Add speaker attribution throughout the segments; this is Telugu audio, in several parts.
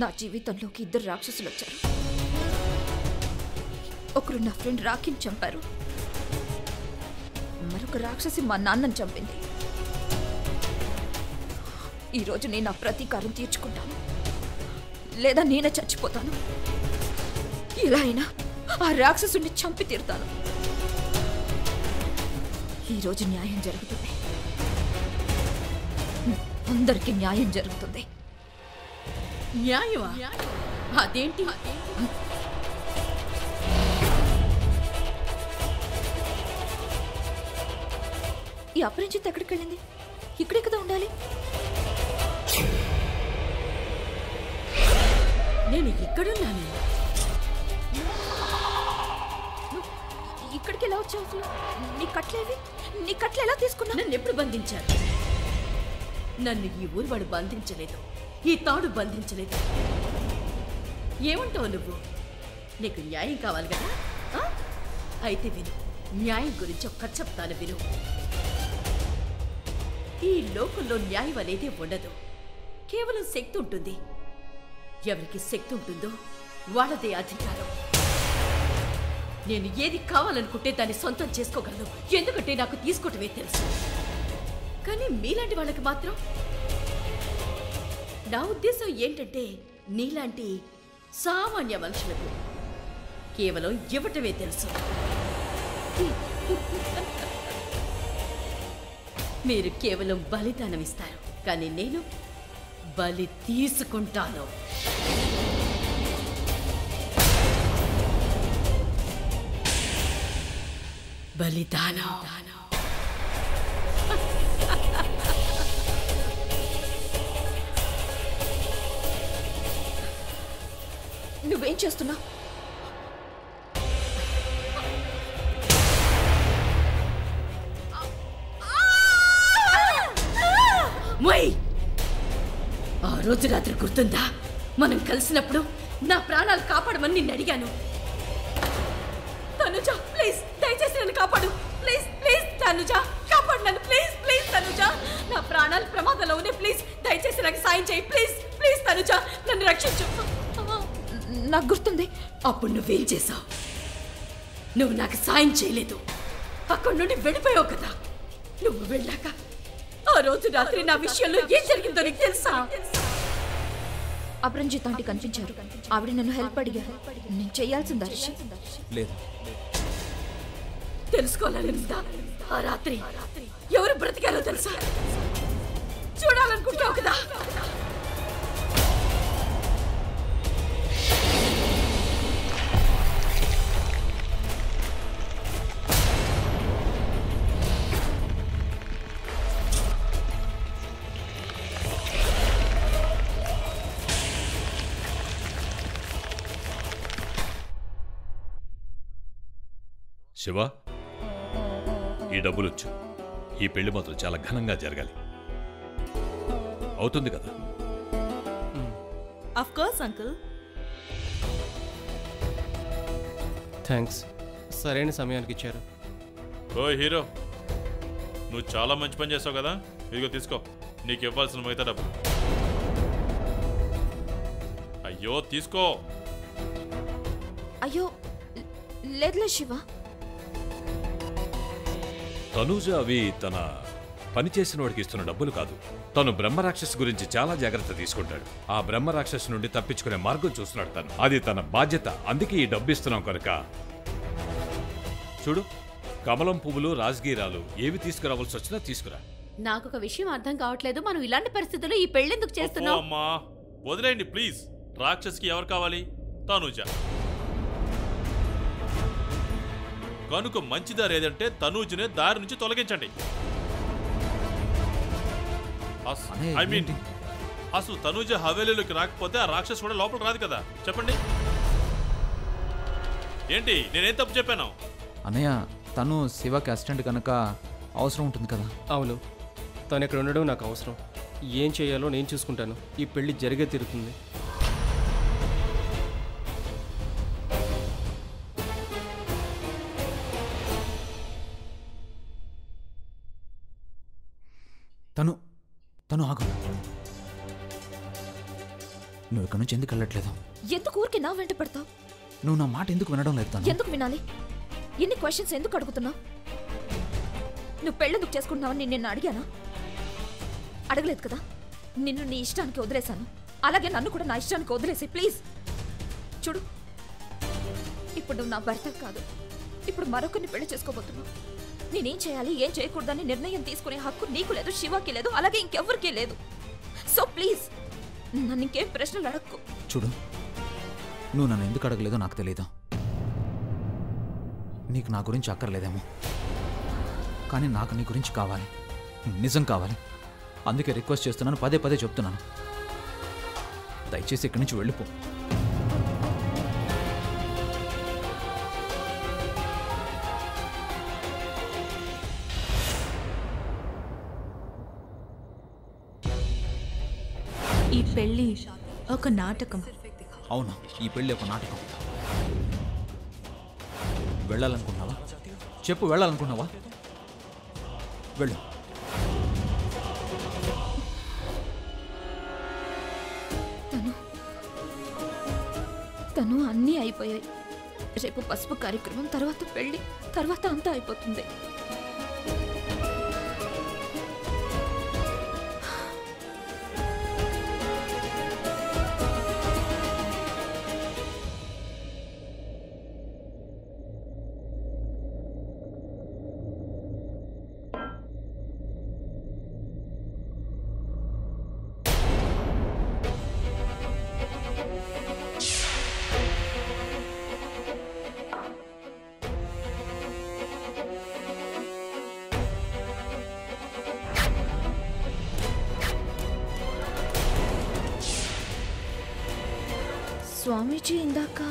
Speaker 1: నా జీవితంలోకి ఇద్దరు రాక్షసులు వచ్చారు. ఒకరు నా ఫ్రెండ్ రాఖీని చంపారు, మరొక రాక్షసి మా నాన్నని చంపింది. ఈరోజు నేను నా ప్రతీకారం తీర్చుకుంటాను, లేదా నేనే చచ్చిపోతాను. ఇలా అయినా ఆ రాక్షసుని చంపి తీరుతాను. ఈరోజు న్యాయం జరుగుతుంది, అందరికీ న్యాయం జరుగుతుంది.
Speaker 2: న్యాయమా? అదేంటి?
Speaker 1: ఈ అపరిచిత ఎక్కడికి వెళ్ళింది? ఇక్కడే కదా ఉండాలి.
Speaker 2: నేను ఇక్కడున్నాను.
Speaker 1: ఇక్కడికి ఎలా వచ్చావు అసలు? నీ కట్లు ఎలా తీసుకున్నా?
Speaker 2: నన్ను ఎప్పుడు బంధించారు? నన్ను ఈ ఊరు వాడు బంధించలేదు, ఈ తాడు బంధించలేదు. ఏమంటావు నువ్వు? నీకు న్యాయం కావాలి కదా? అయితే విను, న్యాయం గురించి ఒక్క చెప్తాను విను. ఈ లోకంలో న్యాయం అనేది ఉండదు, కేవలం శక్తి ఉంటుంది. ఎవరికి శక్తి ఉంటుందో వాళ్ళదే అధికారం. నేను ఏది కావాలనుకుంటే దాన్ని సొంతం చేసుకోగలను, ఎందుకంటే నాకు తీసుకోవటమే తెలుసు. కానీ మీలాంటి వాళ్ళకి మాత్రం, నా ఉద్దేశం ఏంటంటే నీలాంటి సామాన్య మనుషులకు కేవలం ఇవ్వటమే తెలుసు. మీరు కేవలం బలిదానం ఇస్తారు, కానీ నేను బలి తీసుకుంటాను. బలిదానం.
Speaker 1: నువ్వేం చేస్తున్నావు?
Speaker 2: ఆ రోజు రాత్రి గుర్తుందా? మనం కలిసినప్పుడు నా ప్రాణాలు కాపాడమని నిన్ను అడిగాను. తనుజ ప్లీజ్, దయచేసి నన్ను కాపాడు. ప్లీజ్ ప్లీజ్ తనుజ, కాపాడు నన్ను. ప్లీజ్ ప్లీజ్ తనుజ, నా ప్రాణాలు ప్రమాదంలో ఉన్నాయి. ప్లీజ్ దయచేసి నాకు సాయం చేయి. ప్లీజ్ ప్లీజ్ తనుజ, నన్ను రక్షించు.
Speaker 1: నాకు గుర్తుంది.
Speaker 2: అప్పుడు నువ్వేం చేశావు? నువ్వు నాకు సాయం చేయలేదు, అక్కడి నుండి వెళ్ళిపోయావు కదా. నువ్వు వెళ్ళాక ఆ రోజు రాత్రి నా విషయంలో ఏం జరిగిందో నీకు తెలుసా?
Speaker 1: అపరంజిత్ ఆంటీ కనిపించారు. ఆవిడ నన్ను హెల్ప్ అడిగారు. నేను చేయాల్సిందా?
Speaker 3: లేదు.
Speaker 2: తెలుసుకోవాలనుందా? ఆ రాత్రి ఎవరు బ్రతికారో తెలుసా? చూడాలనుకుంటావు కదా.
Speaker 4: శివ, ఈ డబ్బులొచ్చు. ఈ పెళ్లి మాత్రం చాలా ఘనంగా జరగాలి. అవుతుంది కదా?
Speaker 5: Of course uncle.
Speaker 6: థ్యాంక్స్, సరైన సమయానికి ఇచ్చారు.
Speaker 7: ఓ హీరో, నువ్వు చాలా మంచి పని చేసావు కదా. ఇదిగో తీసుకో, నీకు ఇవ్వాల్సిన మిగతా డబ్బు. అయ్యో తీసుకో.
Speaker 1: అయ్యో లేదులే శివ.
Speaker 4: తనూజ అవి తన పనిచేసిన వాడికి ఇస్తున్న డబ్బులు కాదు. తను బ్రహ్మరాక్షస్ గురించి చాలా జాగ్రత్త తీసుకుంటాడు. ఆ బ్రహ్మరాక్షస్ నుండి తప్పించుకునే మార్గం చూస్తున్నాడు తను. అది తన బాధ్యత. అందుకే ఈ డబ్బు ఇస్తున్నాం కనుక. చూడు, కమలం పువ్వులు, రాజగీరాలు ఏవి తీసుకురావాల్సి వచ్చినా తీసుకురా.
Speaker 5: నాకు ఒక విషయం అర్థం కావట్లేదు. మనం ఇలాంటి పరిస్థితుల్లో ఈ పెళ్ళెందుకు చేస్తున్నాం?
Speaker 7: అమ్మా వదిలేయండి ప్లీజ్. రాక్షస్కి ఎవరు కావాలి? తనూజ. కనుక మంచి దారి ఏదంటే తనూజనే దారి నుంచి తొలగించండి. ఐ మీన్ అసలు తనూజ హవేలీలోకి రాకపోతే ఆ రాక్షస్ కూడా లోపలికి రాదు కదా. చెప్పండి, ఏంటి నేనేం తప్పు చెప్పాను?
Speaker 3: అన్నయ్య, తను శివకి అసిస్టెంట్ కనుక అవసరం ఉంటుంది కదా.
Speaker 6: అవును, తను ఇక్కడ ఉండడం నాకు అవసరం. ఏం చేయాలో నేను చూసుకుంటాను. ఈ పెళ్లి జరిగే తీరుతుంది.
Speaker 3: తను ఆగు. నువ్వు ఇక్కడి నుంచి ఎందుకు వెళ్ళట్లేదు?
Speaker 1: ఎందుకు ఊరికే నా వెంట పడతావు?
Speaker 3: నువ్వు నా మాట ఎందుకు వినడం లేదు తను?
Speaker 1: ఎందుకు వినాలి? ఎన్ని క్వశ్చన్స్ ఎందుకు అడుగుతున్నావు? నువ్వు పెళ్ళెందుకు చేసుకుంటున్నావని నిన్ను అడిగానా? అడగలేదు కదా. నిన్ను నీ ఇష్టానికి వదిలేశాను, అలాగే నన్ను కూడా నా ఇష్టానికి వదిలేసి ప్లీజ్. చూడు, ఇప్పుడు నువ్వు నా భర్త కాదు, ఇప్పుడు మరొకరిని పెళ్లి చేసుకోబోతున్నావు. నేనేం చేయాలి ఏం చేయకూడదని నిర్ణయం తీసుకునే హక్కు నీకు లేదు, శివాకి లేదు, అలాగే ఇంకెవ్వరికీ లేదు. సో ప్లీజ్ నన్ను ఇంకేం ప్రశ్నలు అడక్కు.
Speaker 3: చూడు, నువ్వు నన్ను ఎందుకు అడగలేదో నాకు తెలీదు. నీకు నా గురించి అక్కర్లేదేమో, కానీ నాకు నీ గురించి కావాలి, నిజం కావాలి. అందుకే రిక్వెస్ట్ చేస్తున్నాను, పదే పదే చెప్తున్నాను, దయచేసి ఇక్కడి నుంచి వెళ్ళిపో.
Speaker 8: ఈ పెళ్ళి ఒక నాటకం.
Speaker 3: అవును, ఈ పెళ్ళి ఒక నాటకం. వెళ్ళాలనుకున్నావా? చెప్పు, వెళ్ళాలనుకున్నావా? వెళ్ళు.
Speaker 1: తను అన్నీ అయిపోయాయి. రేపు పసుపు కార్యక్రమం, తర్వాత పెళ్లి, తర్వాత అంతా అయిపోతుంది. స్వామీజీ ఇందాక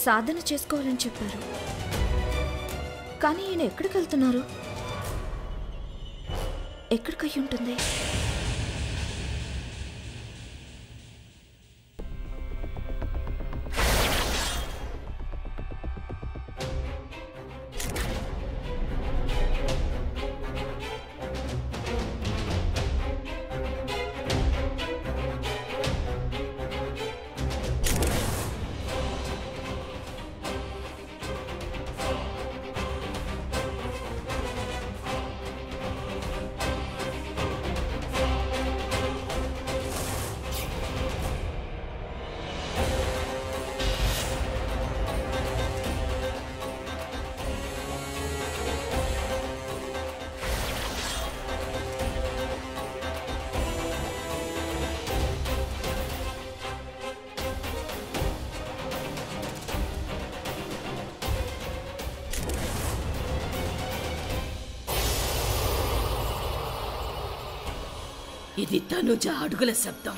Speaker 1: సాధన చేసుకోవాలని చెప్పారు, కానీ ఈయన ఎక్కడికి వెళ్తున్నారు? ఎక్కడికి ఉంటుంది?
Speaker 2: ఇది తనుజ అడుగుల శబ్దం.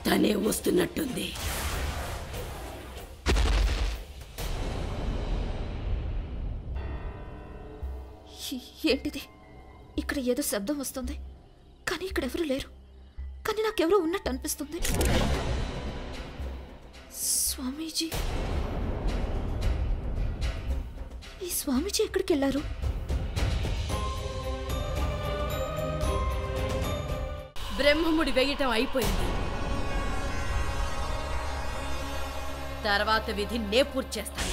Speaker 2: తనే వస్తున్నట్టుంది.
Speaker 1: ఏంటిది? ఇక్కడ ఏదో శబ్దం వస్తుంది, కానీ ఇక్కడ ఎవరు లేరు, కానీ నాకెవరో ఉన్నట్టు అనిపిస్తుంది. స్వామీజీ, ఈ స్వామీజీ ఎక్కడికి వెళ్ళారు?
Speaker 2: బ్రహ్మముడి వేయటం అయిపోయింది. తర్వాత విధి నే పూర్తి చేస్తాను.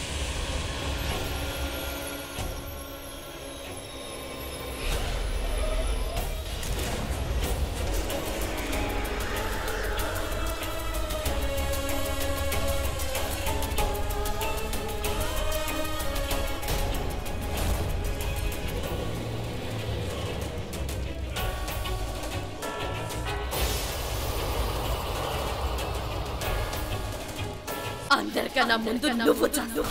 Speaker 2: అందరికన్నా ముందు నువ్వు చాలు.